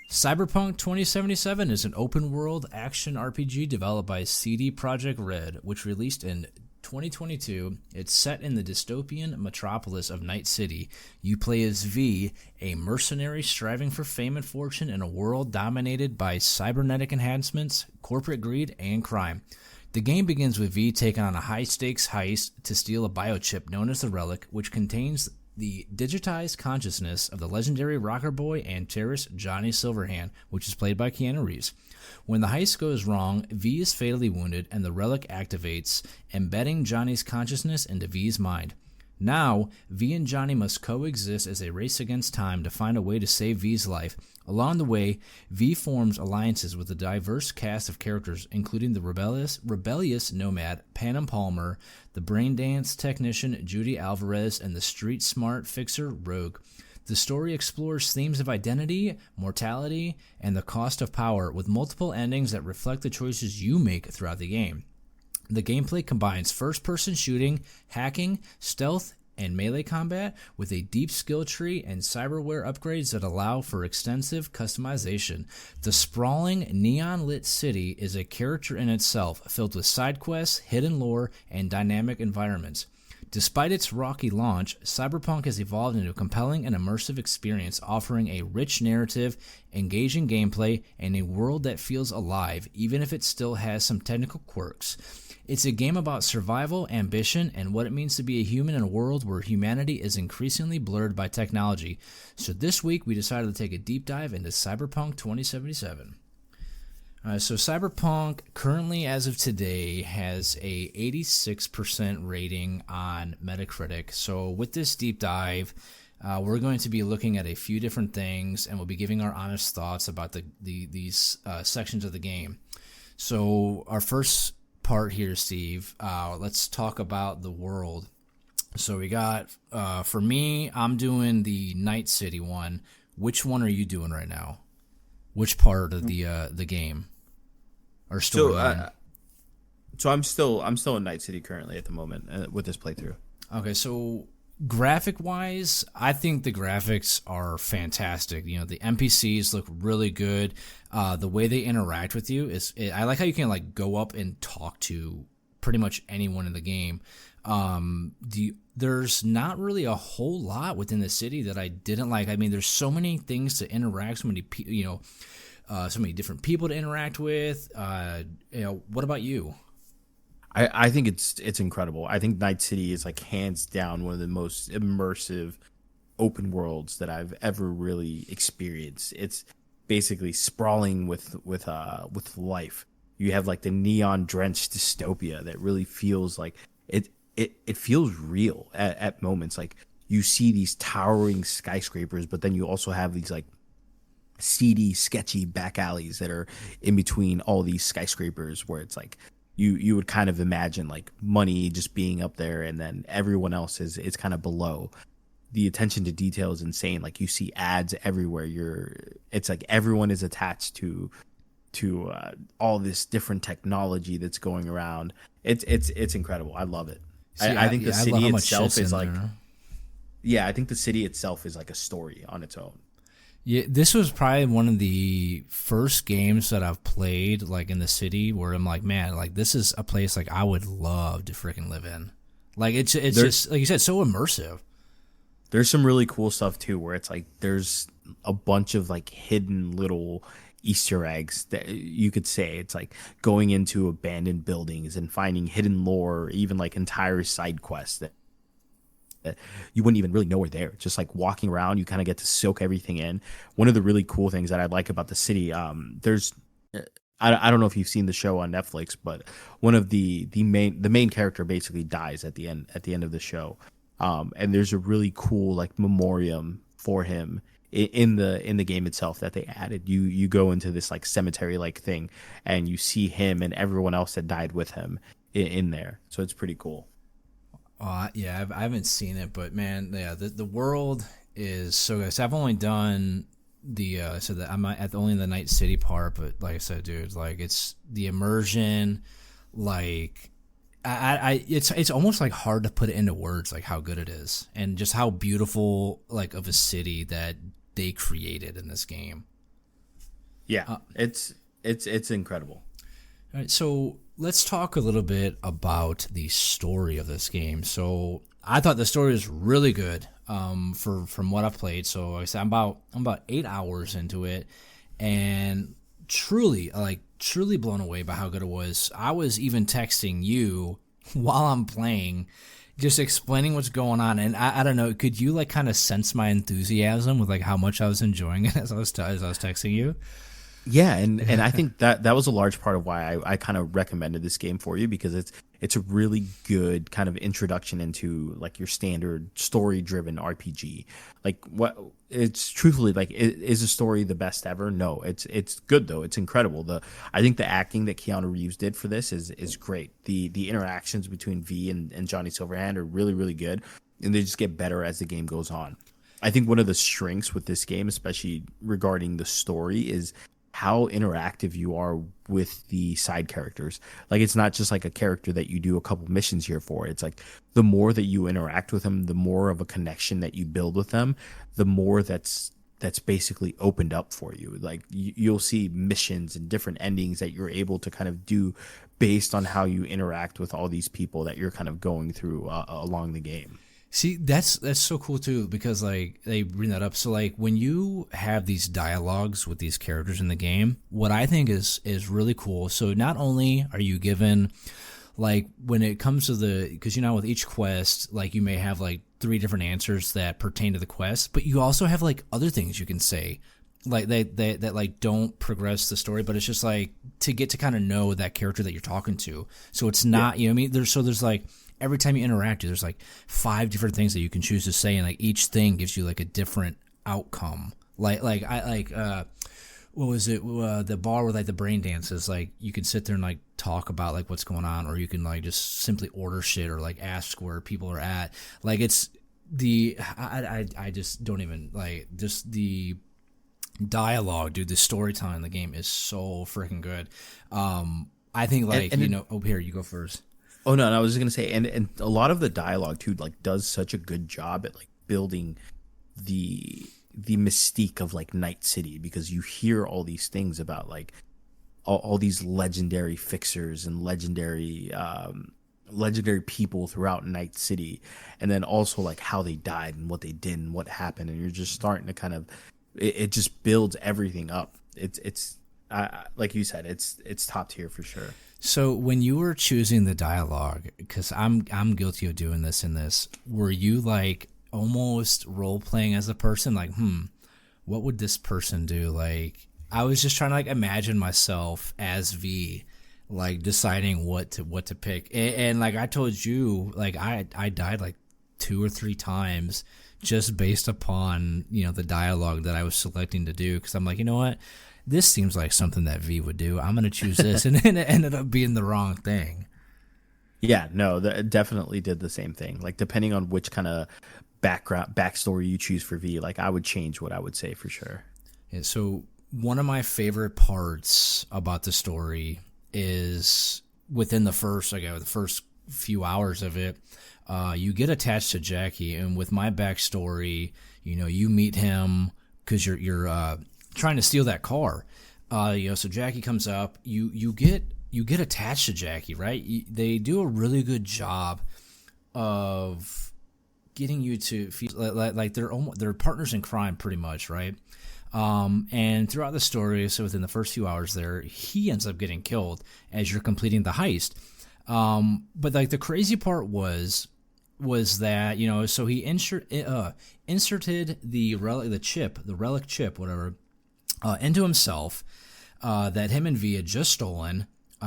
Cyberpunk 2077 is an open-world action RPG developed by CD Projekt Red, which released in 2022. It's set in the dystopian metropolis of Night City. You play as V, a mercenary striving for fame and fortune in a world dominated by cybernetic enhancements, corporate greed, and crime. The game begins with V taking on a high-stakes heist to steal a biochip known as the Relic, which contains the digitized consciousness of the legendary rocker boy and terrorist Johnny Silverhand, which is played by Keanu Reeves. When the heist goes wrong, V is fatally wounded and the Relic activates, embedding Johnny's consciousness into V's mind. Now, V and Johnny must coexist as they race against time to find a way to save V's life. Along the way, V forms alliances with a diverse cast of characters, including the rebellious nomad Panem Palmer, the braindance technician Judy Alvarez, and the street-smart fixer Rogue. The story explores themes of identity, mortality, and the cost of power, with multiple endings that reflect the choices you make throughout the game. The gameplay combines first-person shooting, hacking, stealth, and melee combat with a deep skill tree and cyberware upgrades that allow for extensive customization. The sprawling, neon-lit city is a character in itself, filled with side quests, hidden lore, and dynamic environments. Despite its rocky launch, Cyberpunk has evolved into a compelling and immersive experience, offering a rich narrative, engaging gameplay, and a world that feels alive, even if it still has some technical quirks. It's a game about survival, ambition, and what it means to be a human in a world where humanity is increasingly blurred by technology. So this week, we decided to take a deep dive into Cyberpunk 2077. So Cyberpunk currently, as of today, has a 86% rating on Metacritic. So with this deep dive, we're going to be looking at a few different things, and we'll be giving our honest thoughts about these sections of the game. So our first part here, Steve, let's talk about the world. So we got, for me, I'm doing the Night City one. Which one are you doing right now? Which part of the game or storyline? So I'm still in Night City currently at the moment with this playthrough. Okay, so graphic wise, I think the graphics are fantastic. You know, the NPCs look really good. The way they interact with you I like how you can like go up and talk to pretty much anyone in the game. There's not really a whole lot within the city that I didn't like. I mean, there's so many things to interact, so many so many different people to interact with. What about you? I think it's incredible. I think Night City is like hands down one of the most immersive open worlds that I've ever really experienced. It's basically sprawling with life. You have like the neon drenched dystopia that really feels like it feels real at moments. Like you see these towering skyscrapers, but then you also have these like seedy, sketchy back alleys that are in between all these skyscrapers where it's like you would kind of imagine like money just being up there and then everyone else is kind of below. The attention to detail is insane. Like you see ads everywhere. It's like everyone is attached to all this different technology that's going around. It's incredible. I love it. I think the city itself is like, I think the city itself is like a story on its own. Yeah, this was probably one of the first games that I've played like in the city where I'm like, man, like this is a place like I would love to freaking live in. Like it's just like you said, so immersive. There's some really cool stuff too, where it's like there's a bunch of like hidden little Easter eggs that you could say. It's like going into abandoned buildings and finding hidden lore, or even like entire side quests that you wouldn't even really know are there. Just like walking around, you kind of get to soak everything in. One of the really cool things that I like about the city, there's I don't know if you've seen the show on Netflix, but one of the main character basically dies at the end of the show. And there's a really cool like memoriam for him in the game itself that they added. You go into this like cemetery like thing and you see him and everyone else that died with him in there. So it's pretty cool. Yeah, I haven't seen it, but man, yeah, the world is so good. So I've only done I'm at only the Night City part, but like I said, dude, like it's the immersion, like it's almost like hard to put it into words, like how good it is, and just how beautiful like of a city that they created in this game. Yeah, it's incredible. All right, so let's talk a little bit about the story of this game. So I thought the story was really good from what I've played. So like I said, I'm about 8 hours into it, and truly blown away by how good it was. I was even texting you while I'm playing, just explaining what's going on. And I don't know, could you like kind of sense my enthusiasm with like how much I was enjoying it as I was texting you? Yeah, and I think that was a large part of why I kind of recommended this game for you, because it's a really good kind of introduction into like your standard story driven RPG. Like what it's truthfully like, is the story the best ever? No, it's good though. It's incredible. I think the acting that Keanu Reeves did for this is great. The interactions between V and Johnny Silverhand are really, really good, and they just get better as the game goes on. I think one of the strengths with this game, especially regarding the story, is how interactive you are with the side characters. Like, it's not just like a character that you do a couple missions here for. It's like the more that you interact with them, the more of a connection that you build with them, the more that's basically opened up for you. Like you'll see missions and different endings that you're able to kind of do based on how you interact with all these people that you're kind of going through along the game. See, that's so cool too, because like they bring that up. So like when you have these dialogues with these characters in the game, what I think is really cool. So not only are you given like when it comes to because you know with each quest, like you may have like 3 different answers that pertain to the quest, but you also have like other things you can say, like that like don't progress the story, but it's just like to get to kind of know that character that you're talking to. So it's not, you know what I mean? There's like every time you interact, there's like 5 different things that you can choose to say, and like each thing gives you like a different outcome. What was it? The bar with like the brain dances. Like you can sit there and like talk about like what's going on, or you can like just simply order shit or like ask where people are at. Like it's I just don't even like just the dialogue, dude. The storytelling in the game is so freaking good. I think like here you go first. Oh no, I was just gonna say, and a lot of the dialogue too, like does such a good job at like building the mystique of like Night City, because you hear all these things about like all these legendary fixers and legendary people throughout Night City, and then also like how they died and what they did and what happened, and you're just starting to kind of it just builds everything up. It's like you said, it's top tier for sure. So when you were choosing the dialogue, because I'm guilty of doing this in this, were you like almost role playing as a person? Like, what would this person do? Like, I was just trying to like imagine myself as V, like deciding what to pick. And like I told you, like I died like 2 or 3 times just based upon the dialogue that I was selecting to do, because I'm like, you know what? This seems like something that V would do. I'm going to choose this. And then it ended up being the wrong thing. Yeah, no, definitely did the same thing. Like, depending on which kind of backstory you choose for V, like, I would change what I would say for sure. Yeah, so one of my favorite parts about the story is within the first few hours of it, you get attached to Jackie. And with my backstory, you meet him because you're trying to steal that car. So Jackie comes up. You get attached to Jackie, right? They do a really good job of getting you to feel like they're partners in crime, pretty much, right? And throughout the story, so within the first few hours there, he ends up getting killed as you're completing the heist. But like the crazy part was that so he inserted the relic chip, whatever, into himself, that him and V had just stolen,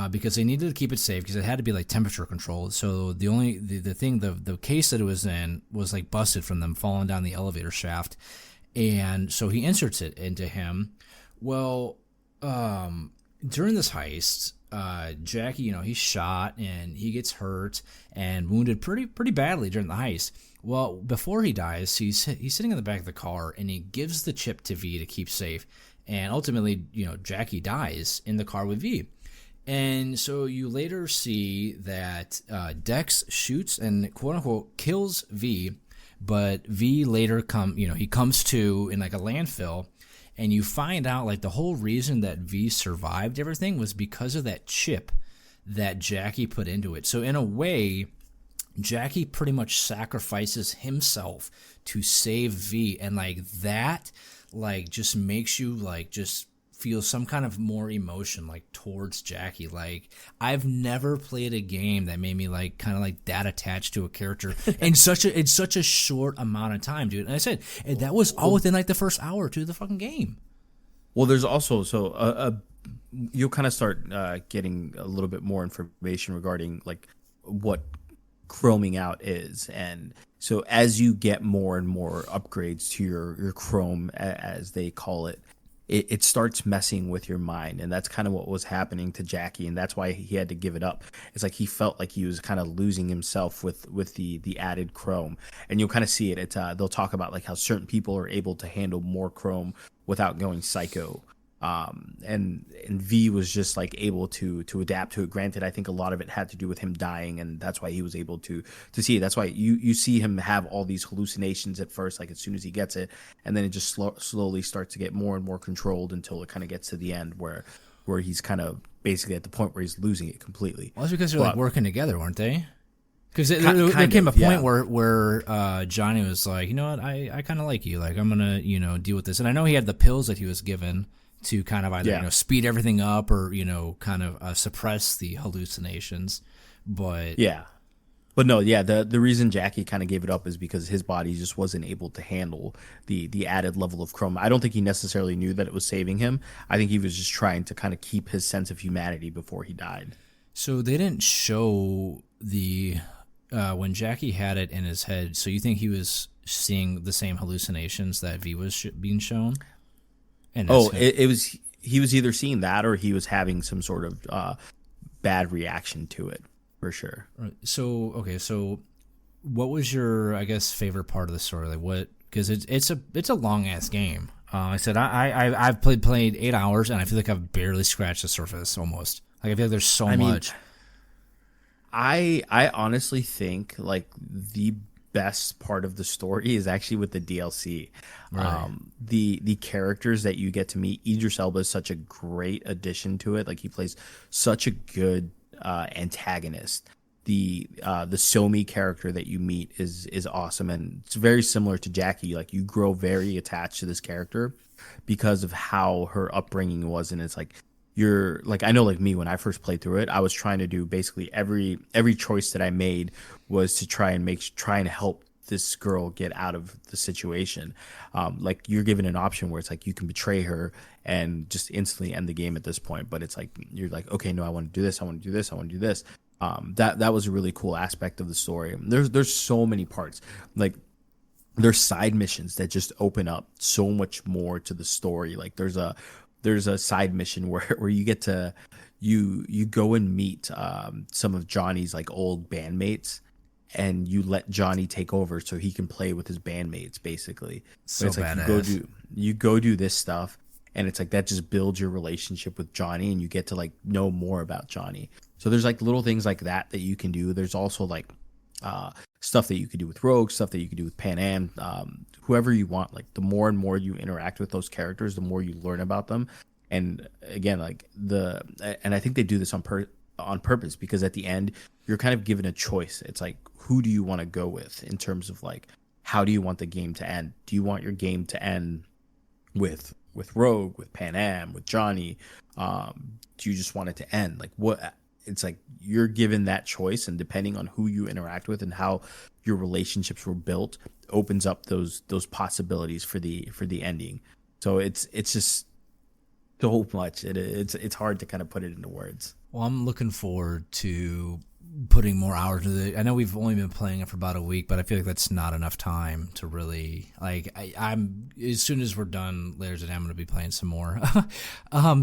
because they needed to keep it safe because it had to be like temperature controlled. So the case that it was in was like busted from them falling down the elevator shaft, and so he inserts it into him. Well, during this heist, Jackie, he's shot and he gets hurt and wounded pretty badly during the heist. Well, before he dies, he's sitting in the back of the car and he gives the chip to V to keep safe. And ultimately, Jackie dies in the car with V. And so you later see that Dex shoots and quote unquote kills V, but V later comes to in like a landfill, and you find out like the whole reason that V survived everything was because of that chip that Jackie put into it. So in a way, Jackie pretty much sacrifices himself to save V, and like that like just makes you like just feel some kind of more emotion like towards Jackie. Like I've never played a game that made me like kind of like that attached to a character in such a short amount of time, dude. And I said that was all within like the first hour or two of the fucking game. Well, there's also you'll kind of start getting a little bit more information regarding like what chroming out is, and so as you get more and more upgrades to your chrome, as they call it, it starts messing with your mind, and that's kind of what was happening to Jackie, and that's why he had to give it up. It's like he felt like he was kind of losing himself with the added chrome, and you'll kind of see it. They'll talk about like how certain people are able to handle more chrome without going psycho. And V was just like able to adapt to it. Granted, I think a lot of it had to do with him dying, and that's why he was able to see it. That's why you see him have all these hallucinations at first, like as soon as he gets it, and then it just slowly starts to get more and more controlled until it kind of gets to the end where he's kind of basically at the point where he's losing it completely. Well, that's because they're like working together, weren't they? Because there came a point where Johnny was like, you know what, I kind of like you. Like I'm gonna deal with this, and I know he had the pills that he was given to kind of either speed everything up or kind of suppress the hallucinations, but the reason Jackie kind of gave it up is because his body just wasn't able to handle the added level of chrome. I don't think he necessarily knew that it was saving him. I think he was just trying to kind of keep his sense of humanity before he died. So they didn't show the when Jackie had it in his head. So you think he was seeing the same hallucinations that V was being shown? It was he was either seeing that or he was having some sort of bad reaction to it, for sure. So what was your, I guess, favorite part of the story? Like what? Because it's a long ass game. I said I've played 8 hours and I feel like I've barely scratched the surface almost. Like I feel like there's so much. I honestly think like the best part of the story is actually with the DLC. Right. The characters that you get to meet, Idris Elba is such a great addition to it. Like he plays such a good antagonist. The Somi character that you meet is awesome, and it's very similar to Jackie. Like you grow very attached to this character because of how her upbringing was, and it's like you're like, I know like me, when I first played through it, I was trying to do basically every choice that I made was to try and help this girl get out of the situation. Like you're given an option where it's like you can betray her and just instantly end the game at this point, but it's like you're like, okay, no, I want to do this, I want to do this, I want to do this. That was a really cool aspect of the story. There's so many parts. Like there's side missions that just open up so much more to the story. Like there's a side mission where you get to you go and meet some of Johnny's like old bandmates, and you let Johnny take over so he can play with his bandmates basically. So it's like badass. you go do this stuff, and it's like that just builds your relationship with Johnny, and you get to like know more about Johnny. So there's like little things like that you can do. There's also like stuff that you could do with Rogue, stuff that you could do with Pan Am, whoever you want. Like the more and more you interact with those characters, the more you learn about them. And again, like and I think they do this on purpose, because at the end you're kind of given a choice. It's like, who do you want to go with in terms of like, how do you want the game to end? Do you want your game to end with Rogue, with Pan Am, with Johnny? Do you just want it to end? Like what? It's like you're given that choice, and depending on who you interact with and how your relationships were built, opens up those possibilities for the ending. So it's just so much. It's hard to kind of put it into words. Well, I'm looking forward to putting more hours into it. I know we've only been playing it for about a week, but I feel like that's not enough time to really like. I'm as soon as we're done later today, I'm going to be playing some more.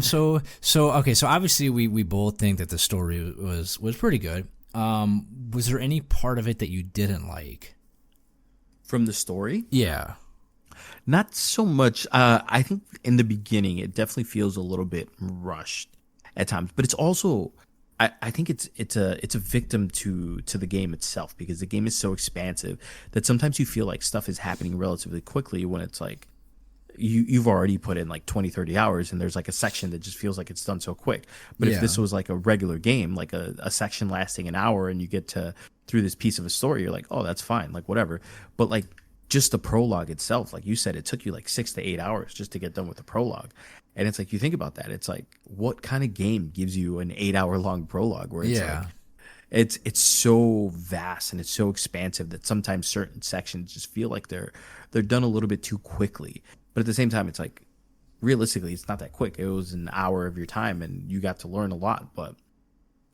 So obviously we both think that the story was pretty good. Was there any part of it that you didn't like from the story? Yeah. Not so much. I think in the beginning it definitely feels a little bit rushed at times, but it's also, I think it's a victim to the game itself, because the game is so expansive that sometimes you feel like stuff is happening relatively quickly when it's like, you've already put in like 20, 30 hours, and there's like a section that just feels like it's done so quick. But if Yeah. this was like a regular game, like a section lasting an hour, and you get to through this piece of a story, you're like, oh, that's fine, like whatever. But like just the prologue itself, like you said, it took you like 6 to 8 hours just to get done with the prologue. And it's like, you think about that, it's like, what kind of game gives you an 8 hour long prologue where it's Yeah. like, it's so vast and it's so expansive that sometimes certain sections just feel like they're done a little bit too quickly. But at the same time, it's like, realistically, it's not that quick. It was an hour of your time and you got to learn a lot, but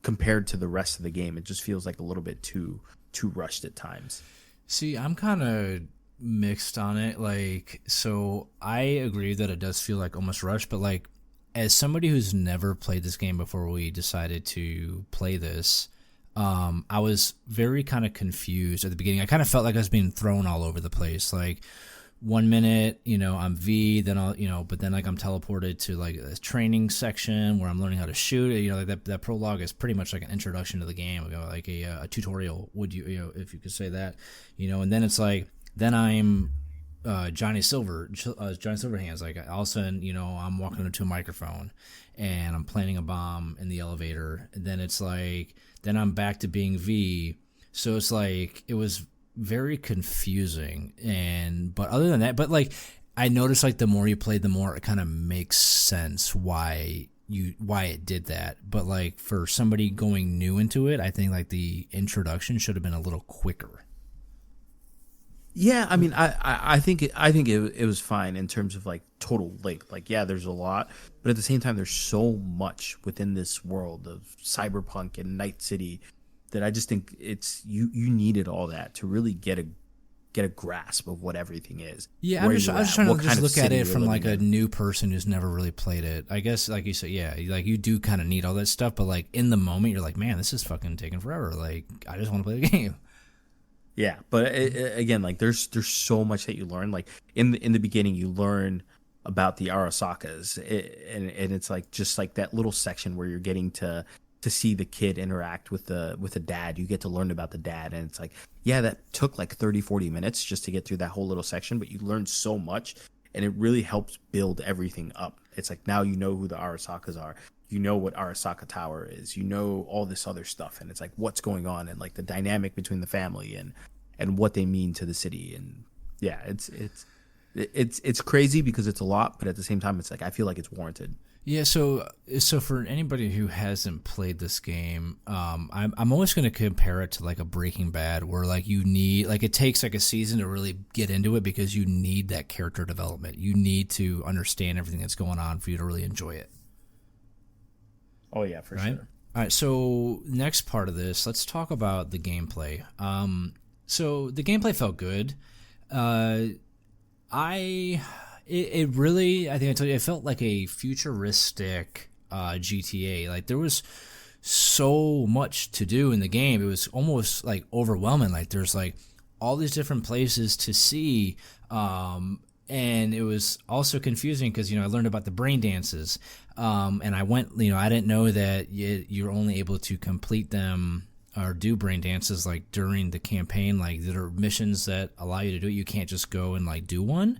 compared to the rest of the game, it just feels like a little bit too rushed at times. See, I'm kind of mixed on it. Like, so I agree that it does feel like almost rushed, but like, as somebody who's never played this game before we decided to play this, I was very kind of confused at the beginning. I kind of felt like I was being thrown all over the place. Like, 1 minute, I'm V, then but then like I'm teleported to like a training section where I'm learning how to shoot. Like that prologue is pretty much like an introduction to the game, like a tutorial. Would if you could say that, and then it's like, then I'm Johnny Silverhands. Like all of a sudden, I'm walking into a microphone and I'm planting a bomb in the elevator. And then it's like, then I'm back to being V. So it's like, it was very confusing. But other than that, but like, I noticed like the more you played, the more it kind of makes sense why it did that. But like for somebody going new into it, I think like the introduction should have been a little quicker. Yeah, I mean, I think it was fine in terms of like total length. Like, yeah, there's a lot, but at the same time, there's so much within this world of Cyberpunk and Night City that I just think it's you needed all that to really get a grasp of what everything is. Yeah, I was just trying to just look at it from like a new person who's never really played it. I guess, like you said, yeah, like you do kind of need all that stuff, but like in the moment, you're like, man, this is fucking taking forever. Like, I just want to play the game. Yeah, but again, like there's so much that you learn. Like in the beginning, you learn about the Arasakas, and it's like just like that little section where you're getting to see the kid interact with the dad. You get to learn about the dad, and it's like, yeah, that took like 30-40 minutes just to get through that whole little section, but you learn so much, and it really helps build everything up. It's like now you know who the Arasakas are. You know what Arasaka Tower is. You know all this other stuff, and it's like what's going on, and like the dynamic between the family and what they mean to the city. And yeah, it's crazy because it's a lot, but at the same time, it's like I feel like it's warranted. Yeah, so for anybody who hasn't played this game, I'm always going to compare it to like a Breaking Bad, where like you need, like it takes like a season to really get into it because you need that character development. You need to understand everything that's going on for you to really enjoy it. Oh yeah, for sure. All right, so next part of this, let's talk about the gameplay. So the gameplay felt good. It really, I think I told you, it felt like a futuristic GTA. Like there was so much to do in the game. It was almost like overwhelming. Like there's like all these different places to see. And it was also confusing because, I learned about the brain dances. And I went, I didn't know that you're only able to complete them or do brain dances like during the campaign. Like there are missions that allow you to do it. You can't just go and like do one.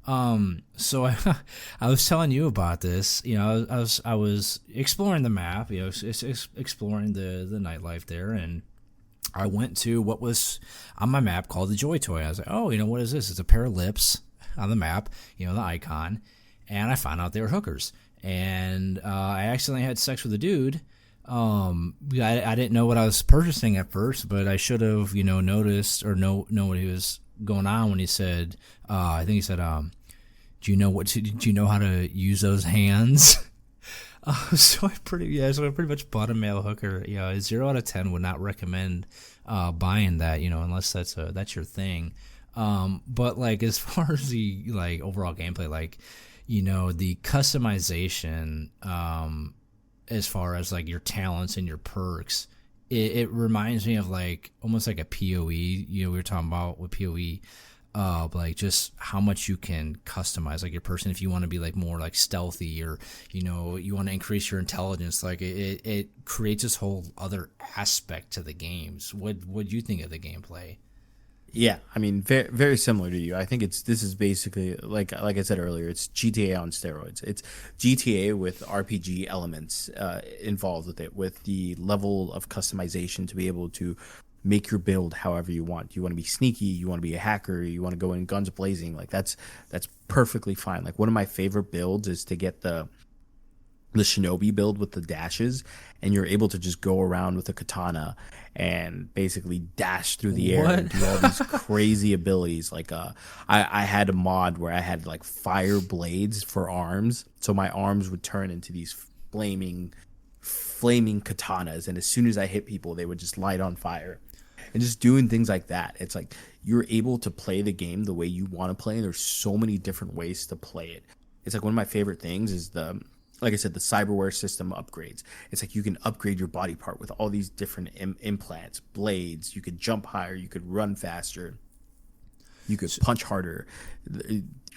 So I was telling you about this. I was exploring the map. Exploring the nightlife there, and I went to what was on my map called the Joy Toy. I was like, oh, what is this? It's a pair of lips on the map. The icon, and I found out they were hookers. And I accidentally had sex with a dude. I didn't know what I was purchasing at first, but I should have, noticed or know what he was going on when he said, I think he said, do you know how to use those hands? So I pretty much bought a male hooker. 0 out of 10 would not recommend buying that, unless that's your thing. But like as far as the like overall gameplay, like the customization, as far as like your talents and your perks, it reminds me of like almost like a PoE. We were talking about with PoE. Like just how much you can customize like your person if you want to be like more like stealthy or you want to increase your intelligence. Like it creates this whole other aspect to the games. What do you think of the gameplay? Yeah, I mean, very very similar to you. I think this is basically like I said earlier, it's GTA on steroids. It's GTA with RPG elements involved with it, with the level of customization to be able to make your build however you want. You want to be sneaky, you want to be a hacker, you want to go in guns blazing. Like that's perfectly fine. Like one of my favorite builds is to get the shinobi build with the dashes, and you're able to just go around with a katana and basically dash through the air and do all these crazy abilities. Like I had a mod where I had like fire blades for arms, so my arms would turn into these flaming katanas, and as soon as I hit people they would just light on fire. And just doing things like that, it's like you're able to play the game the way you want to play, and there's so many different ways to play it. It's like one of my favorite things is like I said, the cyberware system upgrades. It's like you can upgrade your body part with all these different implants, blades. You could jump higher. You could run faster. You could punch harder.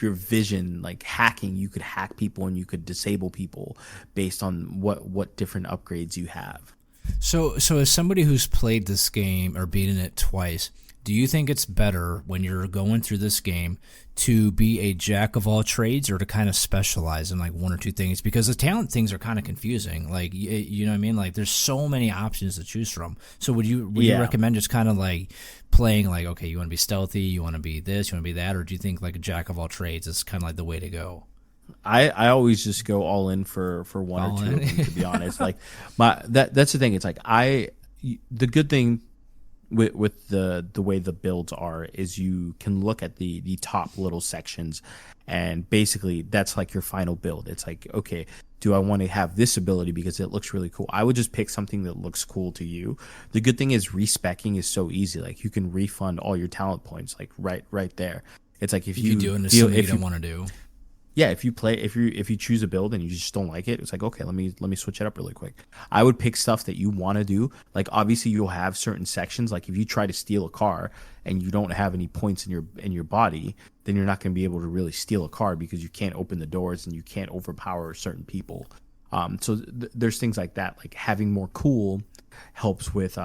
Your vision, like hacking, you could hack people and you could disable people based on what different upgrades you have. So as somebody who's played this game or beaten it twice, do you think it's better when you're going through this game to be a jack of all trades or to kind of specialize in like one or two things? Because the talent things are kind of confusing. Like, you know what I mean? Like there's so many options to choose from. So would you recommend just kind of like playing like, okay, you want to be stealthy, you want to be this, you want to be that, or do you think like a jack of all trades is kind of like the way to go? I always just go all in for one or two of them, to be honest. Like that's the thing. It's like the good thing with the way the builds are is you can look at the top little sections, and basically that's like your final build. It's like, okay, do I want to have this ability because it looks really cool? I would just pick something that looks cool to you. The good thing is respecing is so easy. Like you can refund all your talent points like right there. It's like if you do it something you don't want to do. Yeah, if you choose a build and you just don't like it, it's like, okay, let me switch it up really quick. I would pick stuff that you want to do. Like obviously you'll have certain sections. Like if you try to steal a car and you don't have any points in your body, then you're not going to be able to really steal a car because you can't open the doors and you can't overpower certain people. So there's things like that. Like having more cool helps with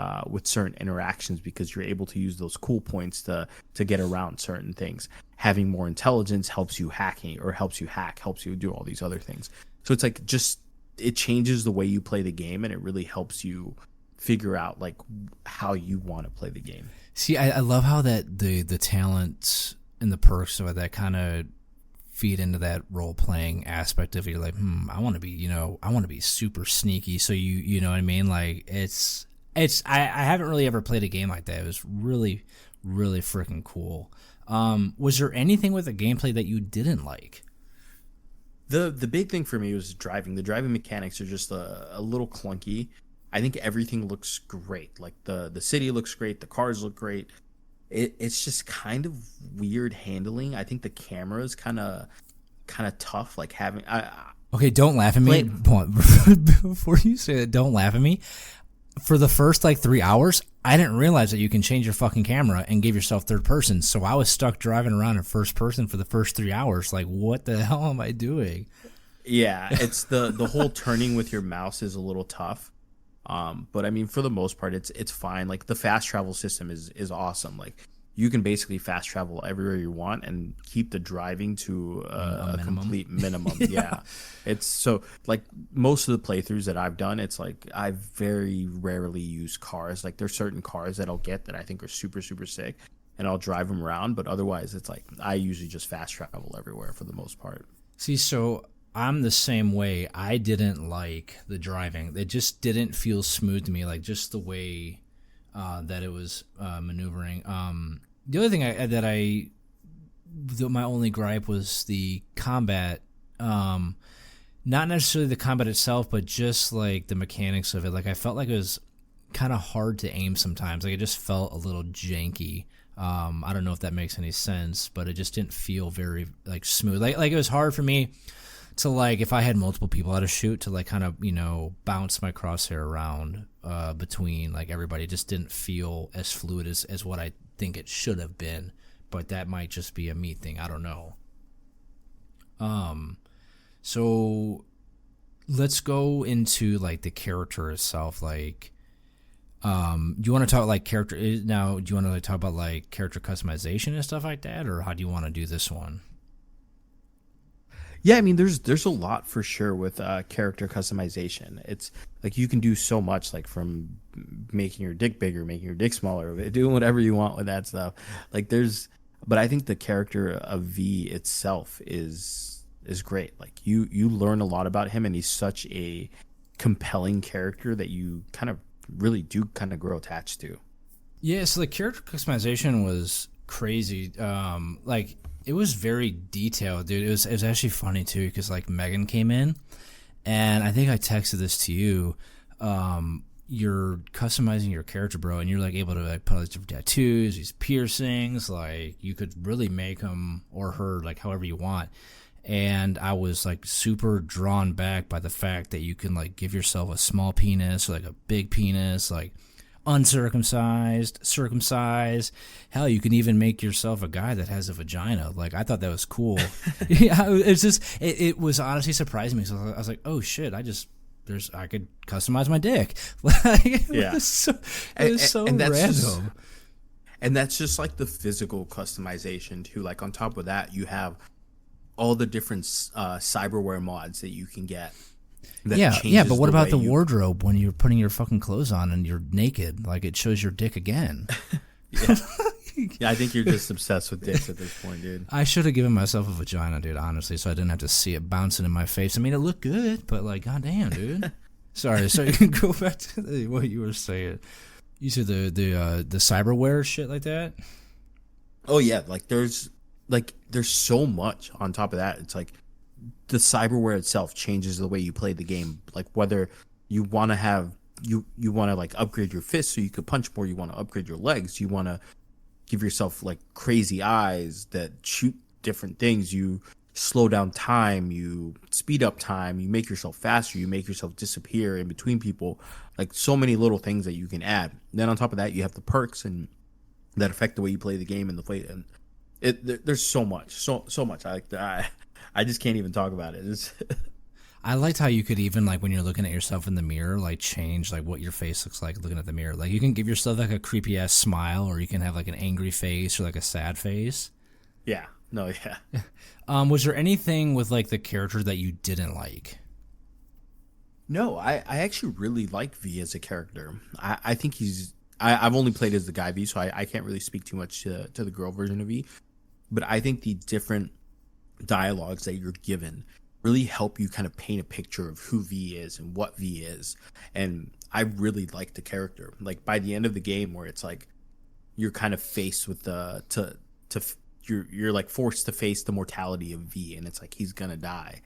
certain interactions because you're able to use those cool points to get around certain things. Having more intelligence helps you helps you do all these other things. So it's like it changes the way you play the game, and it really helps you figure out like how you want to play the game. See, I love how that the talents and the perks of that kind of feed into that role playing aspect of it. You're like, I want to be super sneaky. So you know what I mean? Like I haven't really ever played a game like that. It was really, really freaking cool. Was there anything with the gameplay that you didn't like? The big thing for me was driving. The driving mechanics are just a little clunky. I think everything looks great. Like the city looks great. The cars look great. It's just kind of weird handling. I think the camera is kind of tough. Like having okay, don't laugh at me. Before you say that, don't laugh at me. For the first like 3 hours, I didn't realize that you can change your fucking camera and give yourself third person. So I was stuck driving around in first person for the first 3 hours. Like, what the hell am I doing? Yeah, it's the whole turning with your mouse is a little tough. But I mean, for the most part, it's fine. Like the fast travel system is awesome. Like you can basically fast travel everywhere you want and keep the driving to a complete minimum. Yeah. It's so like most of the playthroughs that I've done, it's like I very rarely use cars. Like there's certain cars that I'll get that I think are super, super sick and I'll drive them around. But otherwise it's like I usually just fast travel everywhere for the most part. See, so I'm the same way. I didn't like the driving. It just didn't feel smooth to me, like just the way that it was maneuvering. The other thing my only gripe was the combat. Not necessarily the combat itself, but just like the mechanics of it. Like I felt like it was kind of hard to aim sometimes. Like it just felt a little janky. I don't know if that makes any sense, but it just didn't feel very like smooth. Like it was hard for me to like if I had multiple people to shoot to like kind of bounce my crosshair around between like everybody. It just didn't feel as fluid as what I think it should have been, but that might just be a me thing. I don't know. So let's go into like the character itself. Like Do you want to talk like character now? Do you want to like talk about like character customization and stuff like that, or how do you want to do this one? Yeah, I mean, there's a lot for sure with character customization. It's like you can do so much, like from making your dick bigger, making your dick smaller, doing whatever you want with that stuff. Like but I think the character of V itself is great. Like you learn a lot about him, and he's such a compelling character that you kind of really do kind of grow attached to. Yeah, so the character customization was crazy. Like it was very detailed, dude. It was actually funny too because like Megan came in, and I think I texted this to you. You're customizing your character, bro, and you're like able to like put all these different tattoos, these piercings. Like you could really make them or her like however you want. And I was like super drawn back by the fact that you can like give yourself a small penis or like a big penis, like uncircumcised, circumcised. Hell, you can even make yourself a guy that has a vagina. Like I thought that was cool. Yeah, it's just it was honestly surprising me. So I was like, oh shit, I could customize my dick. Like Yeah, it was so random. And that's just like the physical customization too. Like on top of that, you have all the different cyberware mods that you can get. Yeah, but what about the wardrobe when you're putting your fucking clothes on and you're naked? Like it shows your dick again. Yeah. Yeah, I think you're just obsessed with dicks at this point, dude. I should have given myself a vagina, dude, honestly, so I didn't have to see it bouncing in my face. I mean, it looked good, but like, goddamn, dude. Sorry, so you can go back to what you were saying. You said the cyberware shit like that? Oh yeah, like there's so much on top of that. It's like the cyberware itself changes the way you play the game. Like whether you want to have you want to like upgrade your fists so you could punch more, you want to upgrade your legs, you want to give yourself like crazy eyes that shoot different things, you slow down time, you speed up time, you make yourself faster, you make yourself disappear in between people. Like so many little things that you can add. Then on top of that, you have the perks and that affect the way you play the game and the way and there's so much, so much. I just can't even talk about it. I liked how you could even like when you're looking at yourself in the mirror, like change like what your face looks like looking at the mirror. Like you can give yourself like a creepy ass smile, or you can have like an angry face or like a sad face. Yeah. No. Yeah. Was there anything with like the character that you didn't like? No, I actually really like V as a character. I think I've only played as the guy V, so I can't really speak too much to the girl version of V. But I think the different dialogues that you're given really help you kind of paint a picture of who V is and what V is. And I really like the character. Like by the end of the game, where it's like you're kind of faced with you're like forced to face the mortality of V, and it's like he's gonna die.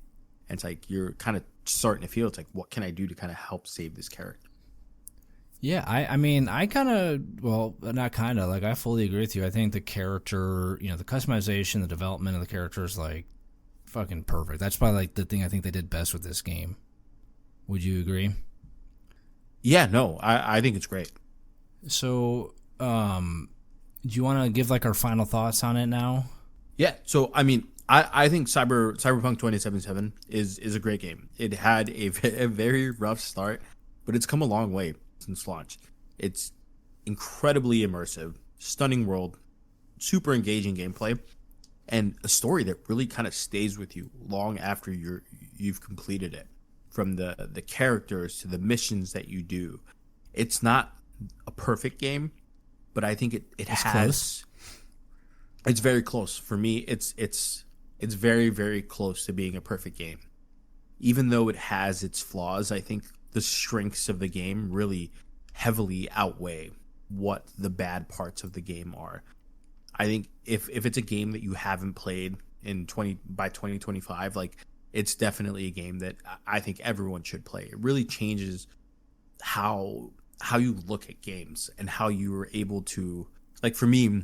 And it's like you're kind of starting to feel it's like, what can I do to kind of help save this character? Yeah, I mean, I kind of, well, not kind of, like, I fully agree with you. I think the character, the customization, the development of the character is, like, fucking perfect. That's probably, like, the thing I think they did best with this game. Would you agree? Yeah, no, I think it's great. So, do you want to give, like, our final thoughts on it now? Yeah, so, I mean, I think Cyberpunk 2077 is a great game. It had a very rough start, but it's come a long way since launch. It's incredibly immersive, stunning world, super engaging gameplay, and a story that really kind of stays with you long after you've completed it. From the characters to the missions that you do. It's not a perfect game, but I think it's has close. It's very close. For me, it's very, very close to being a perfect game. Even though it has its flaws, I think the strengths of the game really heavily outweigh what the bad parts of the game are. I think if it's a game that you haven't played by 2025, like it's definitely a game that I think everyone should play. It really changes how you look at games and how you are able to, like, for me,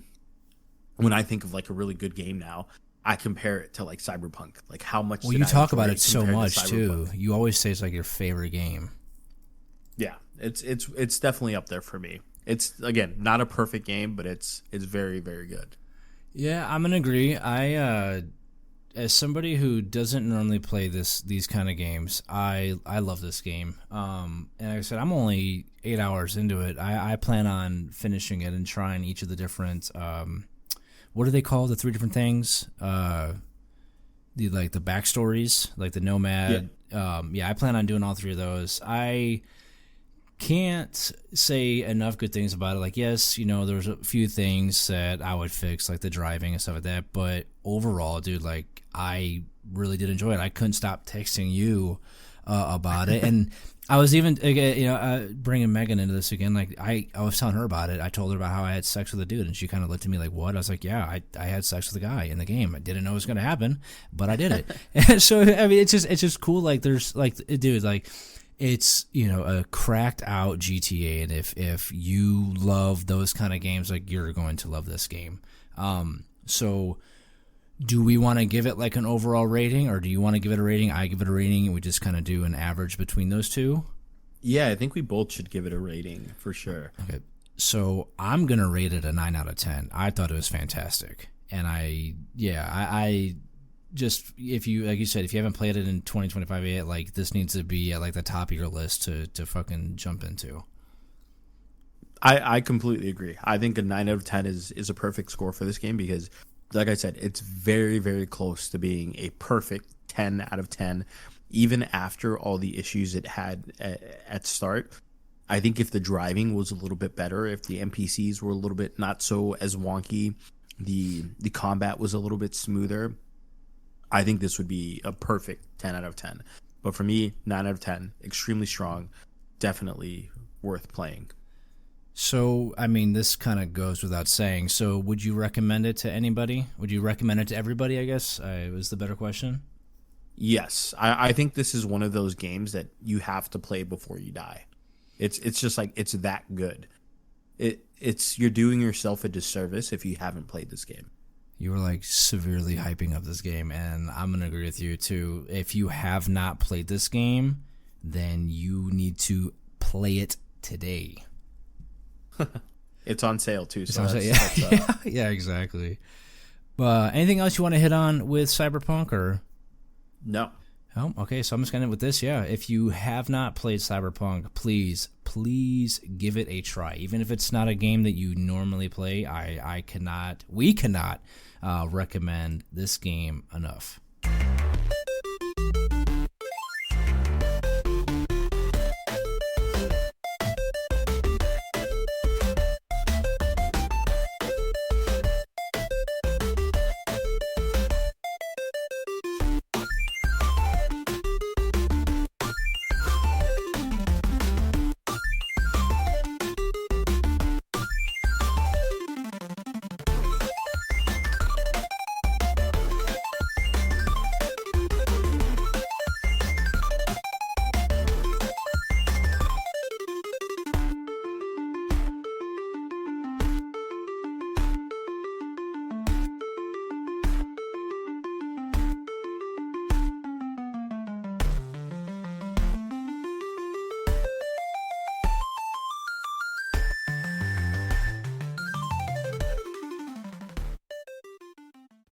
when I think of like a really good game now, I compare it to like Cyberpunk. Like how much. Well, you talk about it so much too. You always say it's like your favorite game. Yeah, it's definitely up there for me. It's, again, not a perfect game, but it's very, very good. Yeah, I'm gonna agree. as somebody who doesn't normally play these kind of games, I love this game. And like I said, I'm only 8 hours into it. I plan on finishing it and trying each of the different what do they call the 3 different things? The backstories, like the nomad. Yeah. I plan on doing all 3 of those. I can't say enough good things about it. Like, yes, there's a few things that I would fix, like the driving and stuff like that. But overall, dude, like, I really did enjoy it. I couldn't stop texting you about it, and I was even, bringing Megan into this again. Like, I was telling her about it. I told her about how I had sex with a dude, and she kind of looked at me like, "What?" I was like, "Yeah, I had sex with a guy in the game. I didn't know it was going to happen, but I did it." And so, I mean, it's just cool. Like, there's like, dude, like, it's a cracked out GTA, and if you love those kind of games, like, you're going to love this game. So do we want to give it like an overall rating, or do you want to give it a rating? I give it a rating, and we just kind of do an average between those two. Yeah, I think we both should give it a rating for sure. Okay, so I'm gonna rate it a 9 out of 10. I thought it was fantastic, and I just, if you, like you said, if you haven't played it in 2025 yet, like, this needs to be at like the top of your list to fucking jump into. I completely agree. I think a 9 out of 10 is a perfect score for this game because, like I said, it's very, very close to being a perfect 10 out of 10, even after all the issues it had at start. I think if the driving was a little bit better, if the NPCs were a little bit not so as wonky, the combat was a little bit smoother, I think this would be a perfect 10 out of 10. But for me, 9 out of 10, extremely strong, definitely worth playing. So, I mean, this kind of goes without saying. So, would you recommend it to anybody? Would you recommend it to everybody, I guess, was the better question? Yes. I think this is one of those games that you have to play before you die. It's just like, it's that good. It's you're doing yourself a disservice if you haven't played this game. You were like severely hyping up this game, and I'm going to agree with you too. If you have not played this game, then you need to play it today. It's on sale too. So yeah, exactly. Anything else you want to hit on with Cyberpunk, or? No. Oh, okay. So I'm just going to end with this. Yeah. If you have not played Cyberpunk, please give it a try. Even if it's not a game that you normally play, we cannot recommend this game enough.